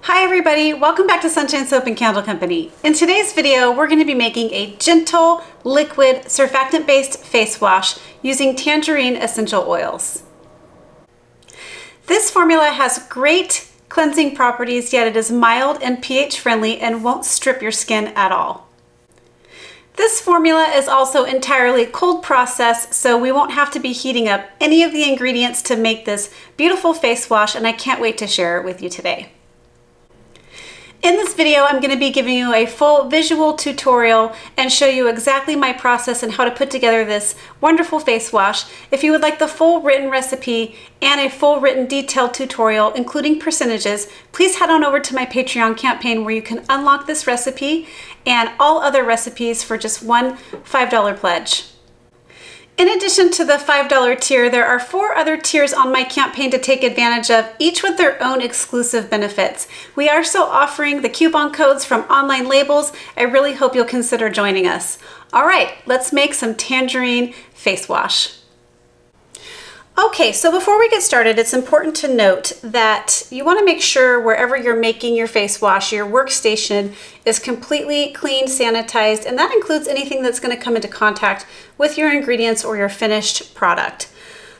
Hi everybody, welcome back to Sunshine Soap and Candle Company. In today's video, we're going to be making a gentle, liquid, surfactant-based face wash using Tangerine Essential Oils. This formula has great cleansing properties, yet it is mild and pH friendly and won't strip your skin at all. This formula is also entirely cold processed, so we won't have to be heating up any of the ingredients to make this beautiful face wash, and I can't wait to share it with you today. In this video, I'm going to be giving you a full visual tutorial and show you exactly my process and how to put together this wonderful face wash. If you would like the full written recipe and a full written detailed tutorial, including percentages, please head on over to my Patreon campaign where you can unlock this recipe and all other recipes for just one $5 pledge. In addition to the $5 tier, there are 4 other tiers on my campaign to take advantage of, each with their own exclusive benefits. We are still offering the coupon codes from online labels. I really hope you'll consider joining us. All right, let's make some tangerine face wash. Okay, so before we get started, it's important to note that you want to make sure wherever you're making your face wash, your workstation is completely clean, sanitized, and that includes anything that's going to come into contact with your ingredients or your finished product.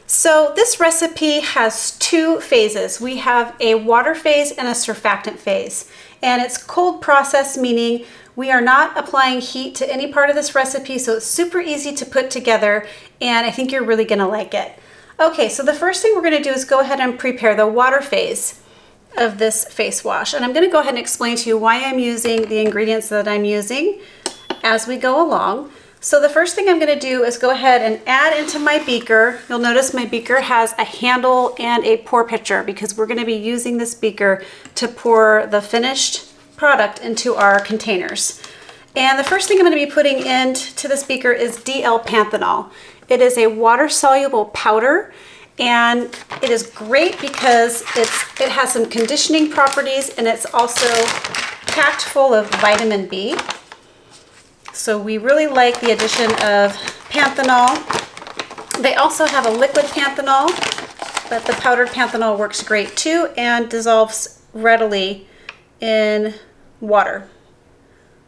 So this recipe has 2 phases. We have a water phase and a surfactant phase, and it's cold process, meaning we are not applying heat to any part of this recipe, so it's super easy to put together, and I think you're really going to like it. Okay, so the first thing we're going to do is go ahead and prepare the water phase of this face wash. And I'm going to go ahead and explain to you why I'm using the ingredients that I'm using as we go along. So the first thing I'm going to do is go ahead and add into my beaker. You'll notice my beaker has a handle and a pour pitcher because we're going to be using this beaker to pour the finished product into our containers. And the first thing I'm going to be putting into this beaker is panthenol. It is a water-soluble powder, and it is great because it has some conditioning properties, and it's also packed full of vitamin B. So we really like the addition of panthenol. They also have a liquid panthenol, but the powdered panthenol works great too and dissolves readily in water.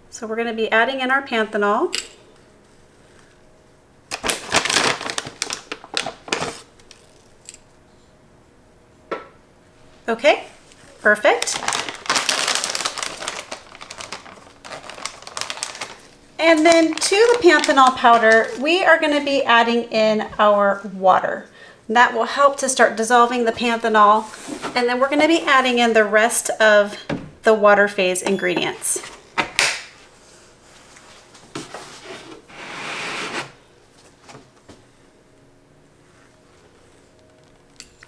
So we're going to be adding in our panthenol. Okay, perfect. And then to the panthenol powder, we are going to be adding in our water. That will help to start dissolving the panthenol, and then we're going to be adding in the rest of the water phase ingredients.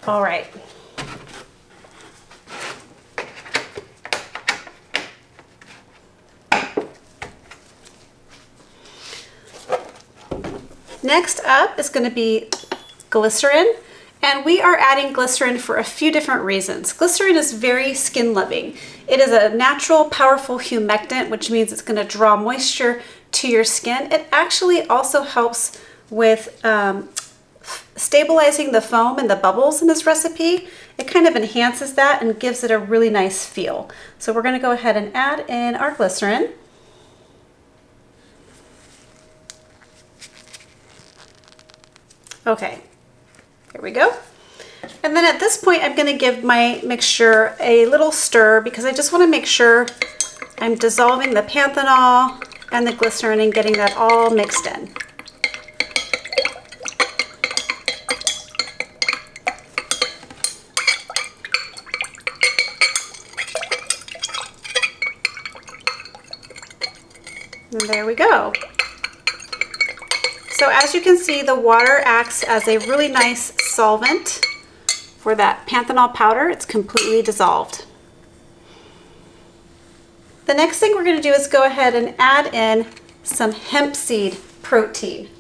All right. Next up is going to be glycerin, and we are adding glycerin for a few different reasons. Glycerin is very skin loving. It is a natural, powerful humectant, which means it's going to draw moisture to your skin. It actually also helps with stabilizing the foam and the bubbles in this recipe. It kind of enhances that and gives it a really nice feel. So we're going to go ahead and add in our glycerin. Okay, here we go. And then at this point, I'm going to give my mixture a little stir because I just want to make sure I'm dissolving the panthenol and the glycerin and getting that all mixed in. And there we go. So as you can see, the water acts as a really nice solvent for that panthenol powder. It's completely dissolved. The next thing we're going to do is go ahead and add in some hemp seed protein.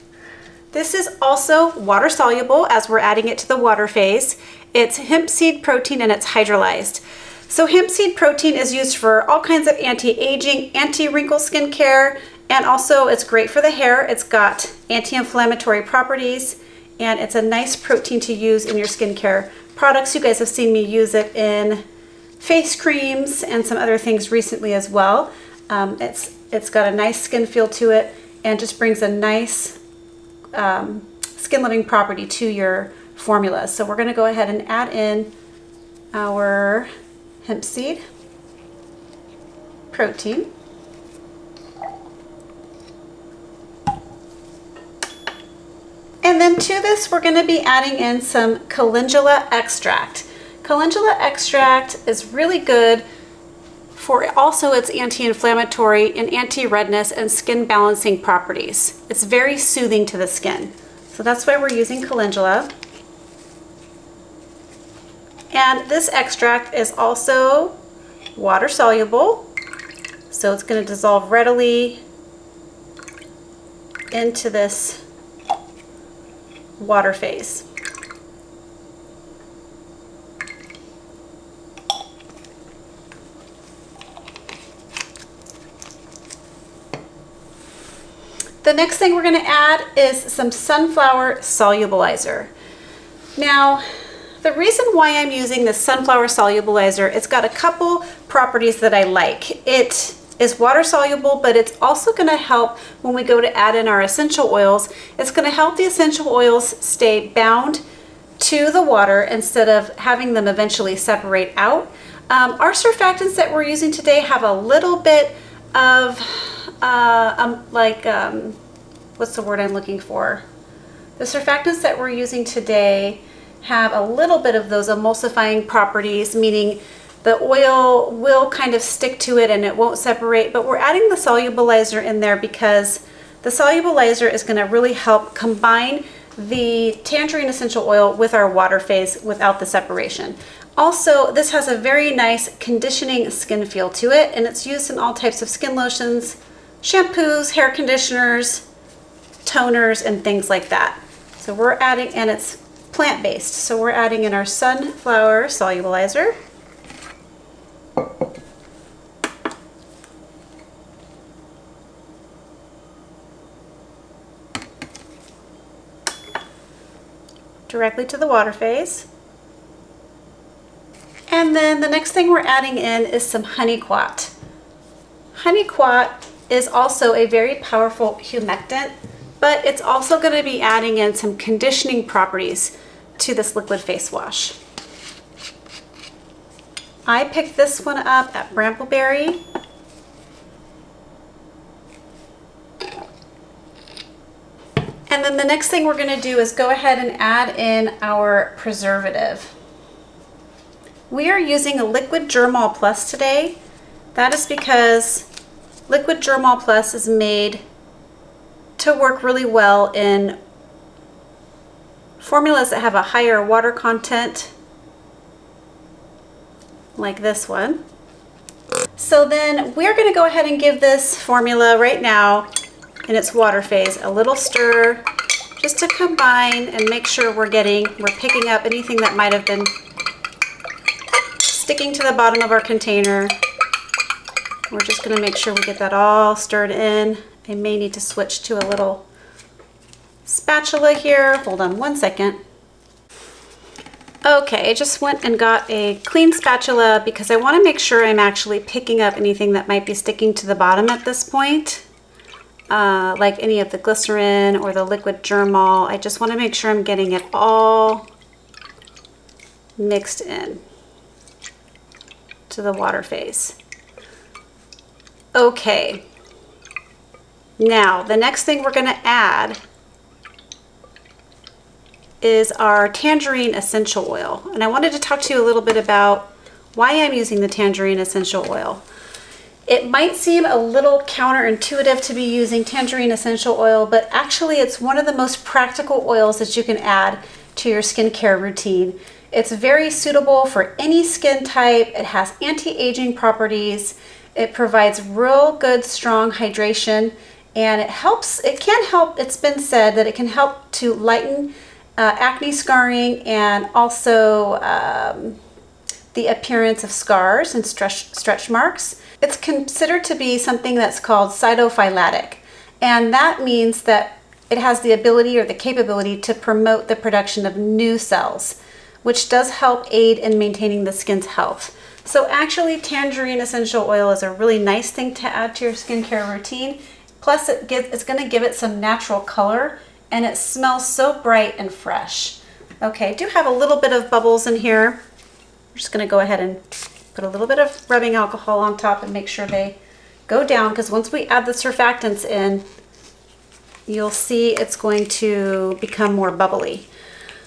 This is also water soluble as we're adding it to the water phase. It's hemp seed protein and it's hydrolyzed. So hemp seed protein is used for all kinds of anti-aging, anti-wrinkle skincare, and also it's great for the hair. It's got anti-inflammatory properties, and it's a nice protein to use in your skincare products. You guys have seen me use it in face creams and some other things recently as well. It's got a nice skin feel to it and just brings a nice skin loving property to your formula. So we're going to go ahead and add in our hemp seed protein. And then to this, we're going to be adding in some calendula extract. Calendula extract is really good for also its anti-inflammatory and anti-redness and skin balancing properties. It's very soothing to the skin. So that's why we're using calendula. And this extract is also water soluble, so it's going to dissolve readily into this water phase. The next thing we're going to add is some sunflower solubilizer. Now, the reason why I'm using this sunflower solubilizer, it's got a couple properties that I like. It is water soluble, but it's also going to help when we go to add in our essential oils. It's going to help the essential oils stay bound to the water instead of having them eventually separate out. Our surfactants that we're using today have a little bit of what's the word I'm looking for? The surfactants that we're using today have a little bit of those emulsifying properties, meaning the oil will kind of stick to it and it won't separate, but we're adding the solubilizer in there because the solubilizer is going to really help combine the Tangerine Essential Oil with our water phase without the separation. Also, this has a very nice conditioning skin feel to it, and it's used in all types of skin lotions, shampoos, hair conditioners, toners, and things like that. So we're adding, and it's plant-based, so we're adding in our sunflower solubilizer. Directly to the water phase. And then the next thing we're adding in is some honeyquat. Honeyquat is also a very powerful humectant, but it's also going to be adding in some conditioning properties to this liquid face wash. I picked this one up at Brambleberry. And then the next thing we're going to do is go ahead and add in our preservative. We are using a liquid germall plus today. That is because liquid germall plus is made to work really well in formulas that have a higher water content, like this one. So then we're going to go ahead and give this formula right now in its water phase a little stir, just to combine and make sure we're picking up anything that might have been sticking to the bottom of our container. We're just going to make sure we get that all stirred in. I may need to switch to a little spatula here. Hold on one second. Okay, I just went and got a clean spatula because I want to make sure I'm actually picking up anything that might be sticking to the bottom at this point, like any of the glycerin or the liquid germall. I just want to make sure I'm getting it all mixed in to the water phase. Okay, now the next thing we're going to add is our Tangerine Essential Oil. And I wanted to talk to you a little bit about why I'm using the Tangerine Essential Oil. It might seem a little counterintuitive to be using Tangerine Essential Oil, but actually it's one of the most practical oils that you can add to your skincare routine. It's very suitable for any skin type. It has anti-aging properties. It provides real good, strong hydration, and it's been said that it can help to lighten acne scarring and also the appearance of scars and stretch marks. It's considered to be something that's called cytophylatic, and that means that it has the ability or the capability to promote the production of new cells, which does help aid in maintaining the skin's health. So actually, Tangerine Essential Oil is a really nice thing to add to your skincare routine. Plus, it's going to give it some natural color, and it smells so bright and fresh. Okay, I do have a little bit of bubbles in here. I'm just going to go ahead and put a little bit of rubbing alcohol on top and make sure they go down, because once we add the surfactants in, you'll see it's going to become more bubbly.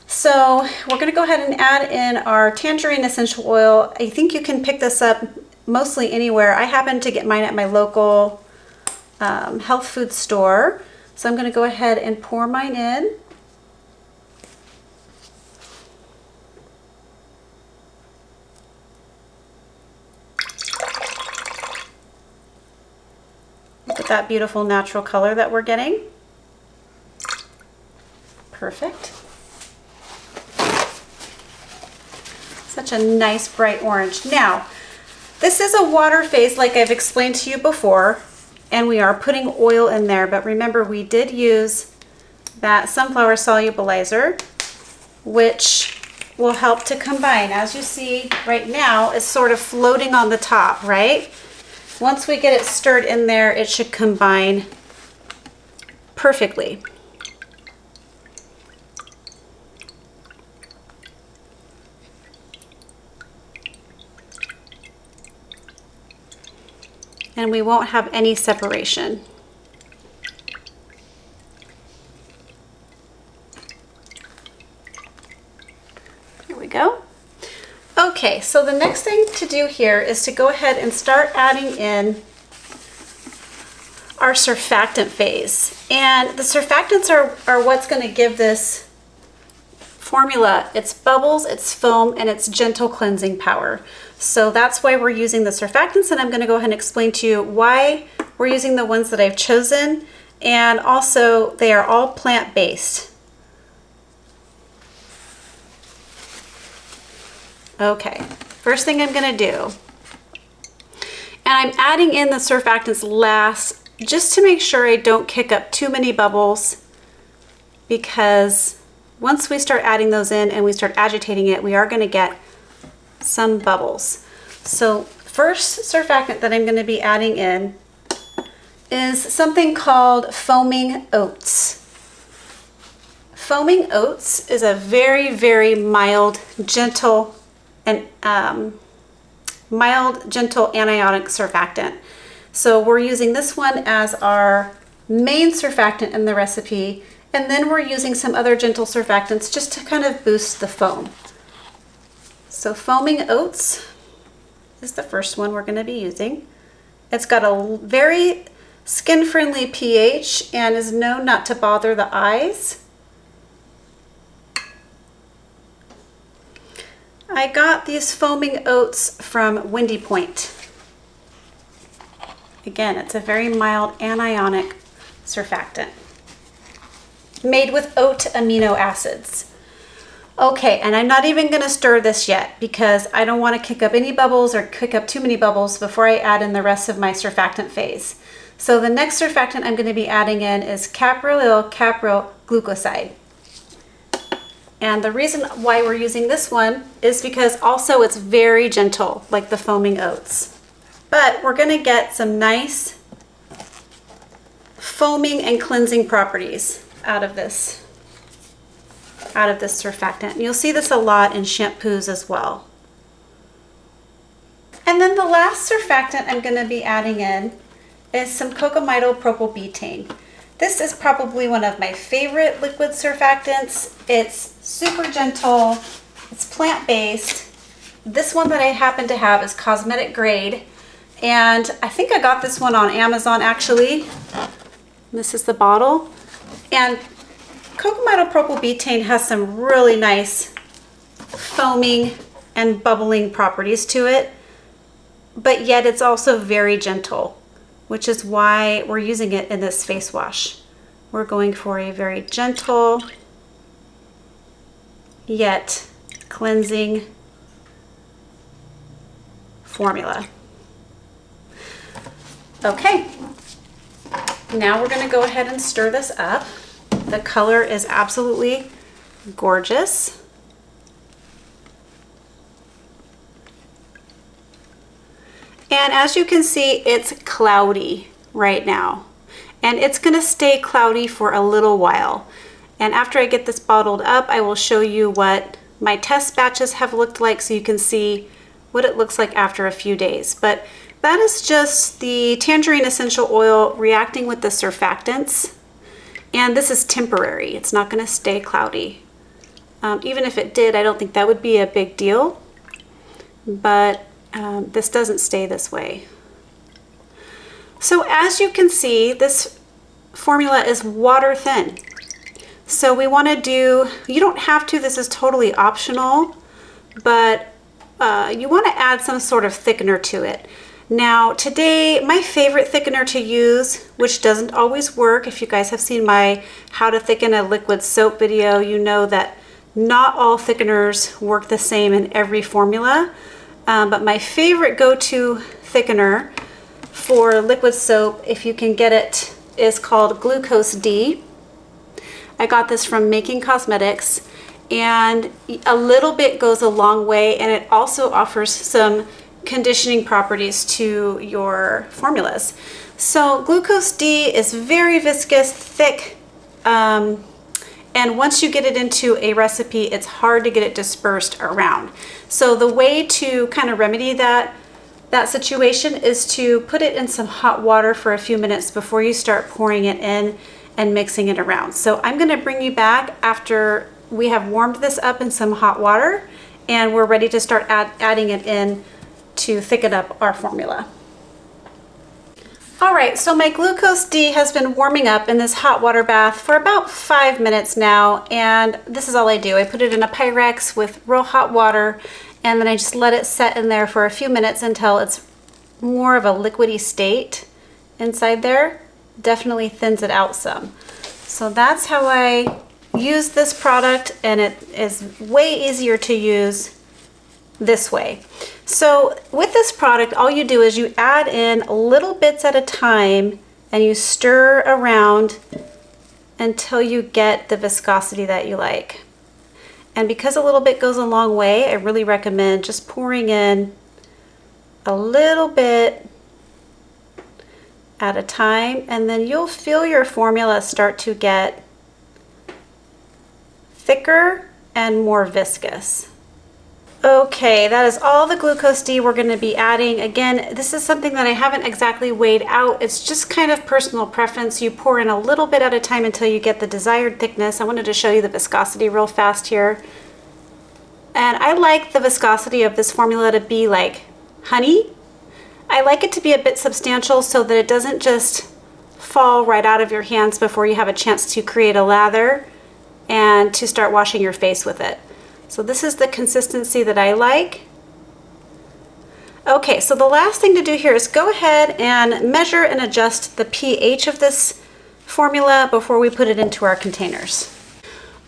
So we're going to go ahead and add in our Tangerine Essential Oil. I think you can pick this up mostly anywhere. I happen to get mine at my local health food store. So I'm going to go ahead and pour mine in. Look at that beautiful natural color that we're getting. Perfect. Such a nice bright orange. Now, this is a water phase like I've explained to you before, and we are putting oil in there, but remember we did use that sunflower solubilizer, which will help to combine. As you see right now, it's sort of floating on the top, right? Once we get it stirred in there, it should combine perfectly. And we won't have any separation. Here we go. Okay, so the next thing to do here is to go ahead and start adding in our surfactant phase. And the surfactants are what's going to give this formula its bubbles, its foam, and its gentle cleansing power. So that's why we're using the surfactants, and I'm going to go ahead and explain to you why we're using the ones that I've chosen, and also they are all plant-based. Okay, first thing I'm going to do, and I'm adding in the surfactants last just to make sure I don't kick up too many bubbles, because once we start adding those in and we start agitating it, we are going to get some bubbles. So first surfactant that I'm going to be adding in is something called foaming oats. Foaming oats is a very, very mild, gentle, and gentle anionic surfactant. So we're using this one as our main surfactant in the recipe, and then we're using some other gentle surfactants just to kind of boost the foam. So foaming oats is the first one we're going to be using. It's got a very skin-friendly pH and is known not to bother the eyes. I got these foaming oats from Windy Point. Again, it's a very mild anionic surfactant made with oat amino acids. Okay, and I'm not even going to stir this yet because I don't want to kick up any bubbles or kick up too many bubbles before I add in the rest of my surfactant phase. So the next surfactant I'm going to be adding in is caprylyl glucoside. And the reason why we're using this one is because also it's very gentle, like the foaming oats. But we're going to get some nice foaming and cleansing properties out of this surfactant. And you'll see this a lot in shampoos as well. And then the last surfactant I'm going to be adding in is some cocamidopropyl betaine. This is probably one of my favorite liquid surfactants. It's super gentle, it's plant-based. This one that I happen to have is cosmetic grade, and I think I got this one on Amazon actually. This is the bottle. And cocamidopropyl betaine has some really nice foaming and bubbling properties to it, but yet it's also very gentle, which is why we're using it in this face wash. We're going for a very gentle yet cleansing formula. Okay, now we're going to go ahead and stir this up. The color is absolutely gorgeous. And as you can see, it's cloudy right now. And it's gonna stay cloudy for a little while. And after I get this bottled up, I will show you what my test batches have looked like so you can see what it looks like after a few days. But that is just the Tangerine Essential Oil reacting with the surfactants. And this is temporary. It's not gonna stay cloudy. Even if it did, I don't think that would be a big deal. But this doesn't stay this way. So as you can see, this formula is water thin. So we want to do, you don't have to, this is totally optional, but you want to add some sort of thickener to it. Now today, my favorite thickener to use, which doesn't always work, if you guys have seen my how to thicken a liquid soap video, you know that not all thickeners work the same in every formula. But my favorite go-to thickener for liquid soap, if you can get it, is called Glucoside. I got this from Making Cosmetics, and a little bit goes a long way, and it also offers some conditioning properties to your formulas. So Glucoside is very viscous, thick, and once you get it into a recipe, it's hard to get it dispersed around. So the way to kind of remedy that situation is to put it in some hot water for a few minutes before you start pouring it in and mixing it around. So I'm gonna bring you back after we have warmed this up in some hot water and we're ready to start adding it in to thicken up our formula. All right, so my Glucoside has been warming up in this hot water bath for about 5 minutes now, and this is all I do. I put it in a Pyrex with real hot water, and then I just let it set in there for a few minutes until it's more of a liquidy state inside there. Definitely thins it out some. So that's how I use this product, and it is way easier to use this way. So with this product, all you do is you add in little bits at a time and you stir around until you get the viscosity that you like. And because a little bit goes a long way, I really recommend just pouring in a little bit at a time, and then you'll feel your formula start to get thicker and more viscous. Okay, that is all the Glucoside we're going to be adding. Again, this is something that I haven't exactly weighed out. It's just kind of personal preference. You pour in a little bit at a time until you get the desired thickness. I wanted to show you the viscosity real fast here. And I like the viscosity of this formula to be like honey. I like it to be a bit substantial so that it doesn't just fall right out of your hands before you have a chance to create a lather and to start washing your face with it. So this is the consistency that I like. Okay, so the last thing to do here is go ahead and measure and adjust the pH of this formula before we put it into our containers.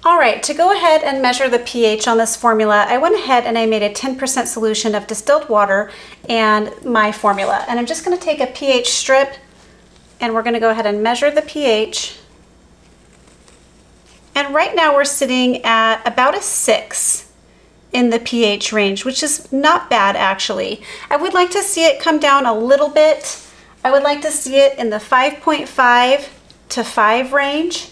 All right, to go ahead and measure the pH on this formula, I went ahead and I made a 10% solution of distilled water and my formula. And I'm just gonna take a pH strip and we're gonna go ahead and measure the pH. And right now we're sitting at about a 6 in the pH range, which is not bad actually. I would like to see it come down a little bit. I would like to see it in the 5.5 to 5 range.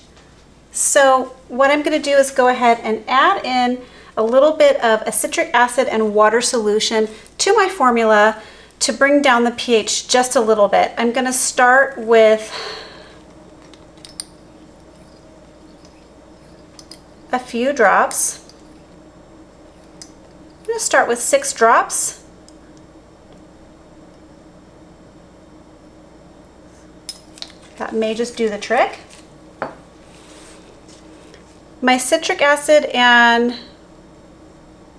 So what I'm going to do is go ahead and add in a little bit of a citric acid and water solution to my formula to bring down the pH just a little bit. I'm going to start with a few drops. I'm going to start with 6 drops. That may just do the trick. My citric acid and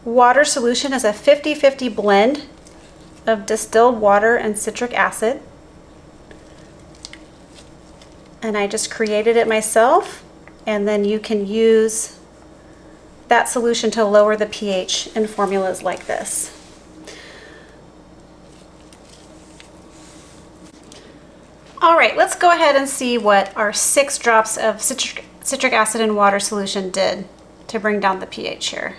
water solution is a 50-50 blend of distilled water and citric acid. And I just created it myself, and then you can use that solution to lower the pH in formulas like this. All right, let's go ahead and see what our 6 drops of citric acid and water solution did to bring down the pH here.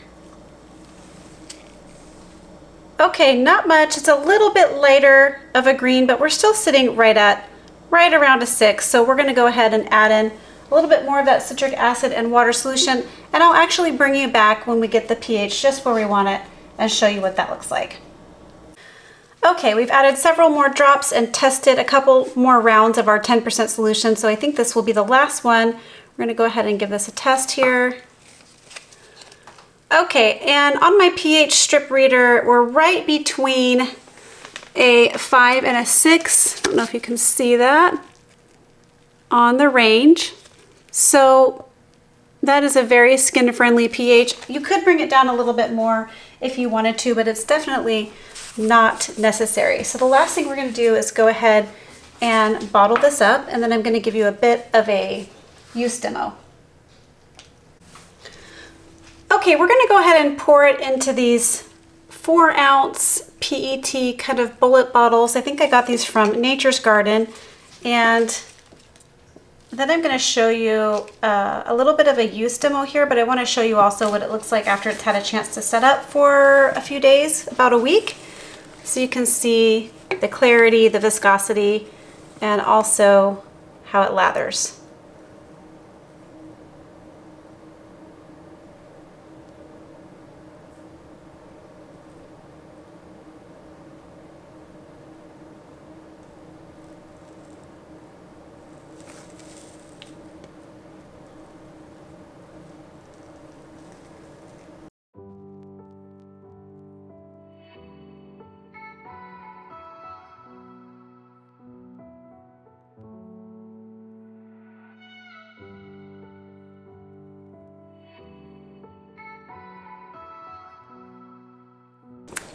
Okay, not much. It's a little bit lighter of a green, but we're still sitting right around a 6. So we're going to go ahead and add in a little bit more of that citric acid and water solution, and I'll actually bring you back when we get the pH just where we want it and show you what that looks like. Okay, we've added several more drops and tested a couple more rounds of our 10% solution, so I think this will be the last one. We're going to go ahead and give this a test here. Okay, and on my pH strip reader, we're right between a 5 and a 6. I don't know if you can see that on the range. So that is a very skin-friendly pH. You could bring it down a little bit more if you wanted to, but it's definitely not necessary. So the last thing we're going to do is go ahead and bottle this up, and then I'm going to give you a bit of a use demo. Okay, we're going to go ahead and pour it into these 4-ounce PET kind of bullet bottles. I think I got these from Nature's Garden, and then I'm going to show you a little bit of a use demo here, but I want to show you also what it looks like after it's had a chance to set up for a few days, about a week. So you can see the clarity, the viscosity, and also how it lathers.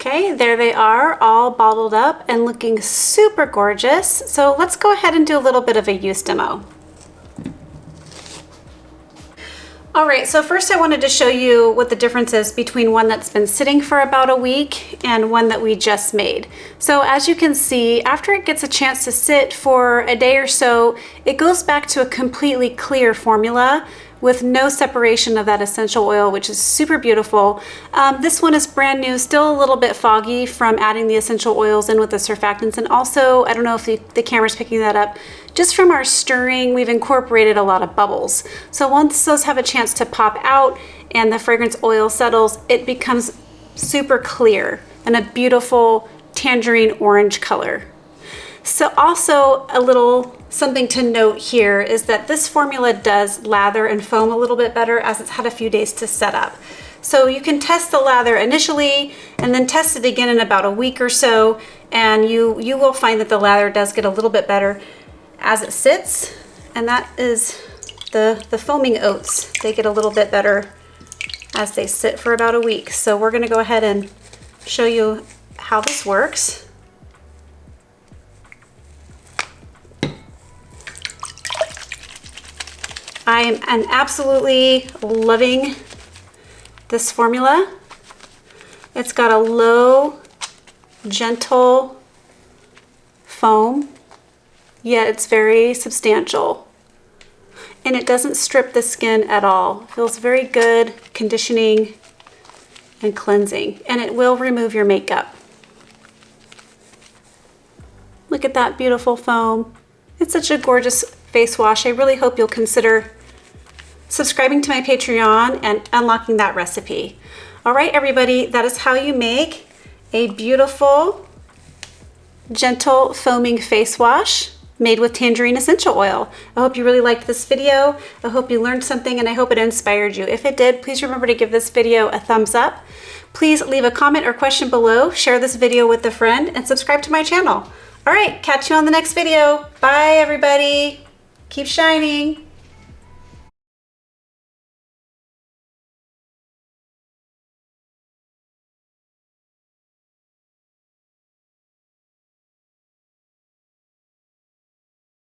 Okay, there they are, all bottled up and looking super gorgeous. So let's go ahead and do a little bit of a use demo. All right, so first I wanted to show you what the difference is between one that's been sitting for about a week and one that we just made. So as you can see, after it gets a chance to sit for a day or so, it goes back to a completely clear formula with no separation of that essential oil, which is super beautiful. This one is brand new, still a little bit foggy from adding the essential oils in with the surfactants. And also, I don't know if the camera's picking that up, just from our stirring, we've incorporated a lot of bubbles. So once those have a chance to pop out and the fragrance oil settles, it becomes super clear and a beautiful tangerine orange color. So also a little something to note here is that this formula does lather and foam a little bit better as it's had a few days to set up. So you can test the lather initially and then test it again in about a week or so, and you will find that the lather does get a little bit better as it sits. And that is the foaming oats. They get a little bit better as they sit for about a week. So we're going to go ahead and show you how this works. I am absolutely loving this formula. It's got a low, gentle foam, yet it's very substantial. And it doesn't strip the skin at all. It feels very good, conditioning and cleansing. And it will remove your makeup. Look at that beautiful foam. It's such a gorgeous face wash. I really hope you'll consider subscribing to my Patreon and unlocking that recipe. All right, everybody, that is how you make a beautiful, gentle foaming face wash made with Tangerine Essential Oil. I hope you really liked this video. I hope you learned something, and I hope it inspired you. If it did, please remember to give this video a thumbs up. Please leave a comment or question below, share this video with a friend, and subscribe to my channel. All right, catch you on the next video. Bye, everybody. Keep shining.